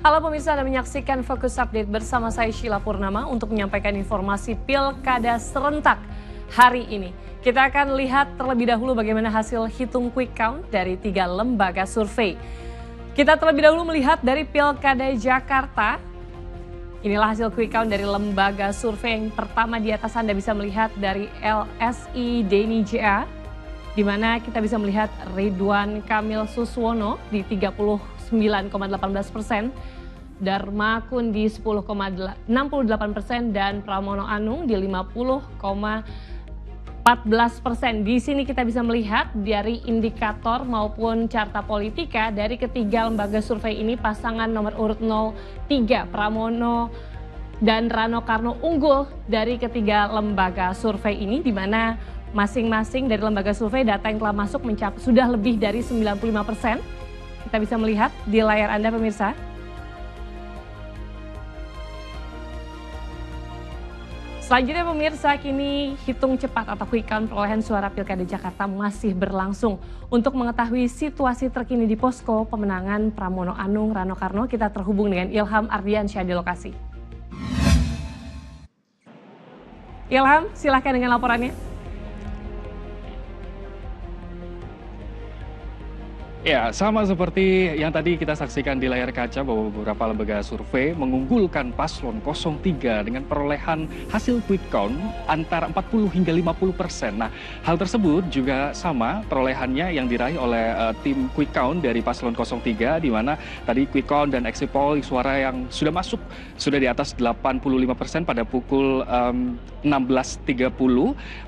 Halo pemirsa, Anda menyaksikan Fokus Update bersama saya Sheila Purnama untuk menyampaikan informasi Pilkada serentak hari ini. Kita akan lihat terlebih dahulu bagaimana hasil hitung quick count dari 3 lembaga survei. Kita terlebih dahulu melihat dari Pilkada Jakarta. Inilah hasil quick count dari lembaga survei yang pertama di atas Anda bisa melihat dari LSI Deni JA, di mana kita bisa melihat Ridwan Kamil Suswono di 39,18%, Dharma Kundi 10,68% dan Pramono Anung di 50,14%. Di sini kita bisa melihat dari indikator maupun carta politika dari ketiga lembaga survei ini pasangan nomor urut 03 Pramono dan Rano Karno unggul dari ketiga lembaga survei ini, di mana masing-masing dari lembaga survei data yang telah masuk sudah lebih dari 95%. Kita bisa melihat di layar Anda pemirsa. Selanjutnya pemirsa, kini hitung cepat atau quick count perolehan suara Pilkada Jakarta masih berlangsung. Untuk mengetahui situasi terkini di posko pemenangan Pramono Anung Rano Karno, kita terhubung dengan Ilham Ardiansyah di lokasi. Ilham, silahkan dengan laporannya. Ya, sama seperti yang tadi kita saksikan di layar kaca bahwa beberapa lembaga survei mengunggulkan paslon 03 dengan perolehan hasil quick count antara 40 hingga 50%. Nah, hal tersebut juga sama perolehannya yang diraih oleh tim quick count dari paslon 03, di mana tadi quick count dan exit poll suara yang sudah masuk sudah di atas 85% pada pukul 16.30.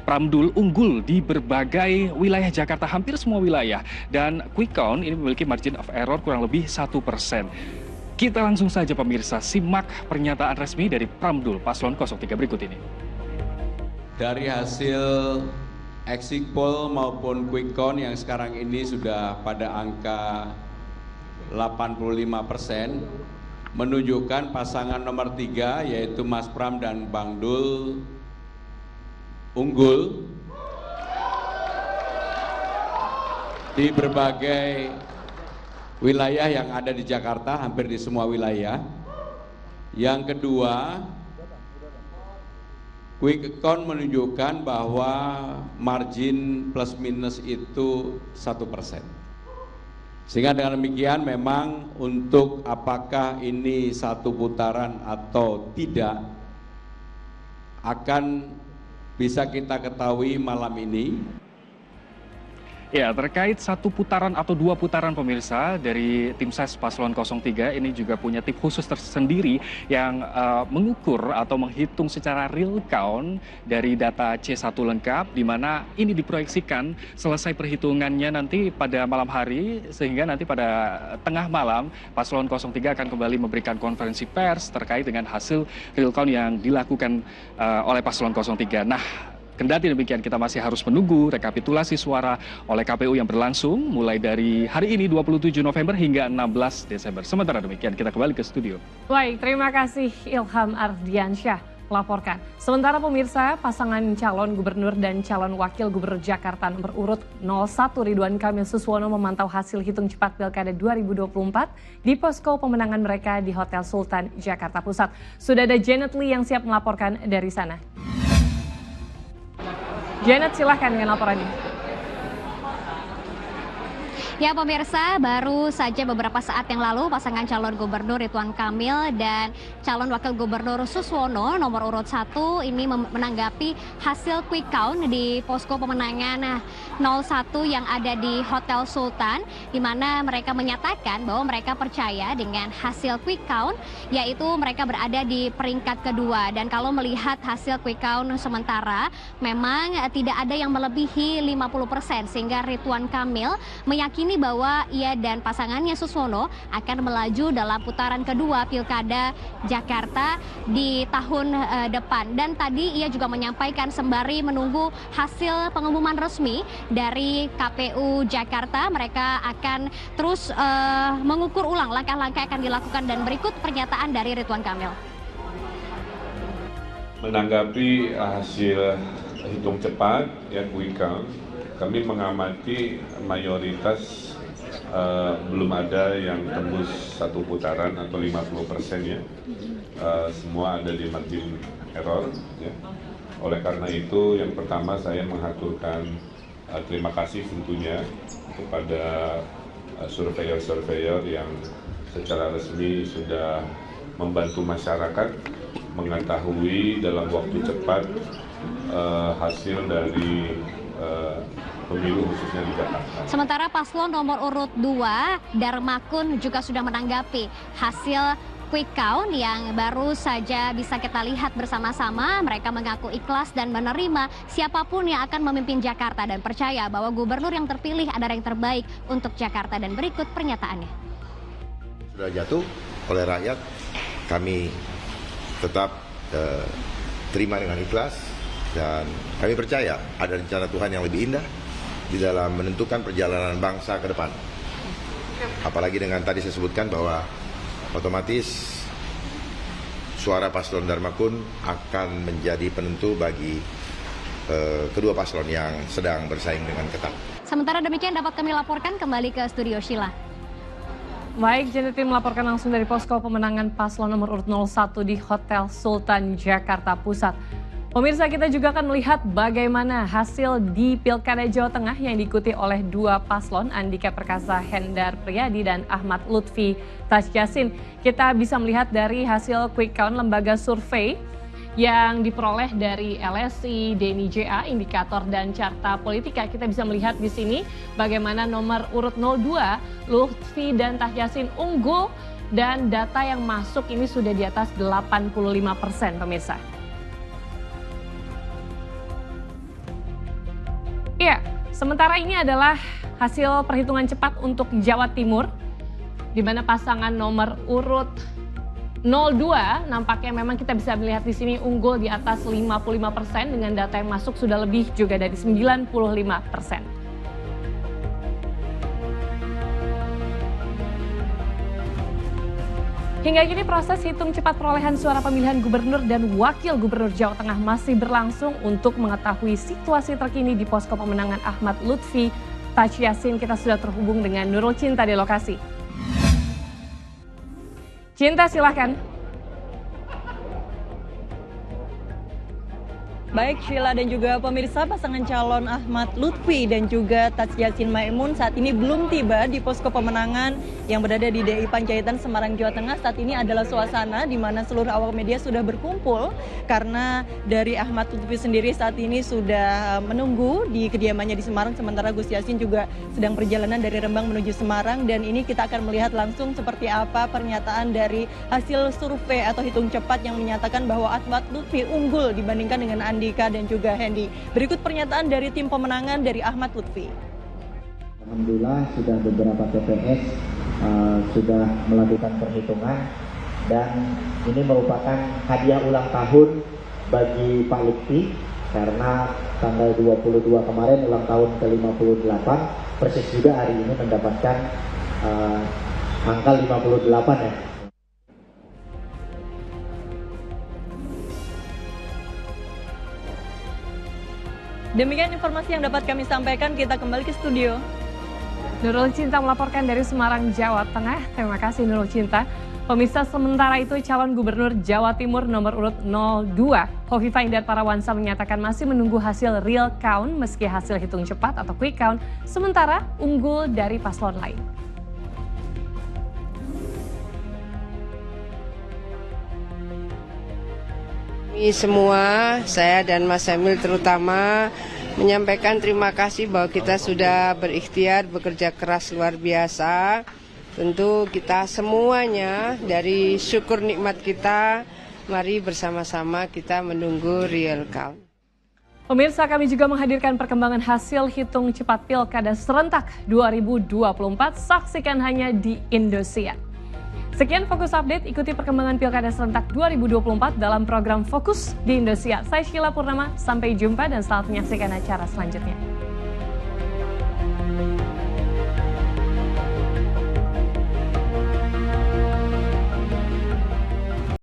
Pramdul unggul di berbagai wilayah Jakarta, hampir semua wilayah, dan quick count ini memiliki margin of error kurang lebih 1%. Kita langsung saja pemirsa simak pernyataan resmi dari Pramdul paslon 03 berikut ini. Dari hasil exit poll maupun quick count yang sekarang ini sudah pada angka 85%, menunjukkan pasangan nomor 3 yaitu Mas Pram dan Bang Dul unggul di berbagai wilayah yang ada di Jakarta, hampir di semua wilayah. Yang kedua, quick count menunjukkan bahwa margin plus minus itu 1%. Sehingga dengan demikian memang untuk apakah ini satu putaran atau tidak akan bisa kita ketahui malam ini. Ya, terkait satu putaran atau 2 putaran pemirsa, dari tim ses paslon 03 ini juga punya tim khusus tersendiri yang mengukur atau menghitung secara real count dari data C1 lengkap, di mana ini diproyeksikan selesai perhitungannya nanti pada malam hari, sehingga nanti pada tengah malam paslon 03 akan kembali memberikan konferensi pers terkait dengan hasil real count yang dilakukan oleh paslon 03. Nah, kendati demikian kita masih harus menunggu rekapitulasi suara oleh KPU yang berlangsung mulai dari hari ini 27 November hingga 16 Desember. Sementara demikian kita kembali ke studio. Baik, terima kasih Ilham Ardiansyah melaporkan. Sementara pemirsa, pasangan calon gubernur dan calon wakil gubernur Jakarta nomor urut 01 Ridwan Kamil Suswono memantau hasil hitung cepat Pilkada 2024 di posko pemenangan mereka di Hotel Sultan Jakarta Pusat. Sudah ada Janet Lee yang siap melaporkan dari sana. Janet, silahkan dengan laporannya. Ya pemirsa, baru saja beberapa saat yang lalu pasangan calon gubernur Ridwan Kamil dan calon wakil gubernur Suswono nomor urut 1 ini menanggapi hasil quick count di posko pemenangan 01 yang ada di Hotel Sultan, di mana mereka menyatakan bahwa mereka percaya dengan hasil quick count, yaitu mereka berada di peringkat kedua. Dan kalau melihat hasil quick count sementara, memang tidak ada yang melebihi 50%, sehingga Ridwan Kamil meyakini bahwa ia dan pasangannya Suswono akan melaju dalam putaran kedua Pilkada Jakarta di tahun depan. Dan tadi ia juga menyampaikan sembari menunggu hasil pengumuman resmi dari KPU Jakarta, mereka akan terus mengukur ulang langkah-langkah yang akan dilakukan, dan berikut pernyataan dari Ridwan Kamil. Menanggapi hasil hitung cepat ya quick count, kami mengamati mayoritas belum ada yang tembus satu putaran atau 50% ya. Semua ada di margin error ya. Oleh karena itu yang pertama saya mengaturkan terima kasih tentunya kepada surveyor-surveyor yang secara resmi sudah membantu masyarakat mengetahui dalam waktu cepat hasil dari pemilu khususnya di Jakarta. Sementara paslon nomor urut 2, Darmakun juga sudah menanggapi hasil quick count yang baru saja bisa kita lihat bersama-sama. Mereka mengaku ikhlas dan menerima siapapun yang akan memimpin Jakarta dan percaya bahwa gubernur yang terpilih adalah yang terbaik untuk Jakarta. Dan berikut pernyataannya. Sudah jatuh oleh rakyat, kami tetap terima dengan ikhlas dan kami percaya ada rencana Tuhan yang lebih indah di dalam menentukan perjalanan bangsa ke depan. Apalagi dengan tadi saya sebutkan bahwa otomatis suara paslon Darmakun akan menjadi penentu bagi kedua paslon yang sedang bersaing dengan ketat. Sementara demikian dapat kami laporkan kembali ke studio Sheila. Baik, Janet melaporkan langsung dari posko pemenangan paslon nomor urut 01 di Hotel Sultan Jakarta Pusat. Pemirsa, kita juga akan melihat bagaimana hasil di Pilkada Jawa Tengah yang diikuti oleh dua paslon, Andika Perkasa Hendar Priyadi dan Ahmad Lutfi Tasyasin. Kita bisa melihat dari hasil quick count lembaga survei yang diperoleh dari LSI, DNIJA, Indikator dan Carta Politika. Kita bisa melihat di sini bagaimana nomor urut 02, Lutfi dan Tasyasin unggul dan data yang masuk ini sudah di atas 85%, pemirsa. Ya, sementara ini adalah hasil perhitungan cepat untuk Jawa Timur, di mana pasangan nomor urut 02 nampaknya memang kita bisa melihat di sini unggul di atas 55% dengan data yang masuk sudah lebih juga dari 95%. Hingga kini proses hitung cepat perolehan suara pemilihan gubernur dan wakil gubernur Jawa Tengah masih berlangsung. Untuk mengetahui situasi terkini di posko pemenangan Ahmad Lutfi Tasyasin, kita sudah terhubung dengan Nurul Cinta di lokasi. Cinta, silahkan. Baik Sheila dan juga pemirsa, pasangan calon Ahmad Lutfi dan juga Tasyasin Maimun saat ini belum tiba di posko pemenangan yang berada di DI Panjaitan, Semarang, Jawa Tengah. Saat ini adalah suasana di mana seluruh awak media sudah berkumpul karena dari Ahmad Lutfi sendiri saat ini sudah menunggu di kediamannya di Semarang, sementara Gus Yassin juga sedang perjalanan dari Rembang menuju Semarang. Dan ini kita akan melihat langsung seperti apa pernyataan dari hasil survei atau hitung cepat yang menyatakan bahwa Ahmad Lutfi unggul dibandingkan dengan Andika dan juga Hendi. Berikut pernyataan dari tim pemenangan dari Ahmad Lutfi. Alhamdulillah sudah beberapa TPS sudah melakukan perhitungan dan ini merupakan hadiah ulang tahun bagi Pak Lutfi karena tanggal 22 kemarin ulang tahun ke-58, persis juga hari ini mendapatkan angka 58 ya. Demikian informasi yang dapat kami sampaikan, kita kembali ke studio. Nurul Cinta melaporkan dari Semarang, Jawa Tengah. Terima kasih Nurul Cinta. Pemirsa, sementara itu calon gubernur Jawa Timur nomor urut 02, Khofifah Indar Parawansa menyatakan masih menunggu hasil real count meski hasil hitung cepat atau quick count sementara unggul dari paslon lain. Kami semua, saya dan Mas Emil terutama, menyampaikan terima kasih bahwa kita sudah berikhtiar bekerja keras luar biasa. Tentu kita semuanya dari syukur nikmat kita, mari bersama-sama kita menunggu real count. Pemirsa, kami juga menghadirkan perkembangan hasil hitung cepat Pilkada Serentak 2024, saksikan hanya di Indosiar. Sekian Fokus Update, ikuti perkembangan Pilkada Serentak 2024 dalam program Fokus di Indosiar. Saya Sheila Purnama, sampai jumpa dan selamat menyaksikan acara selanjutnya.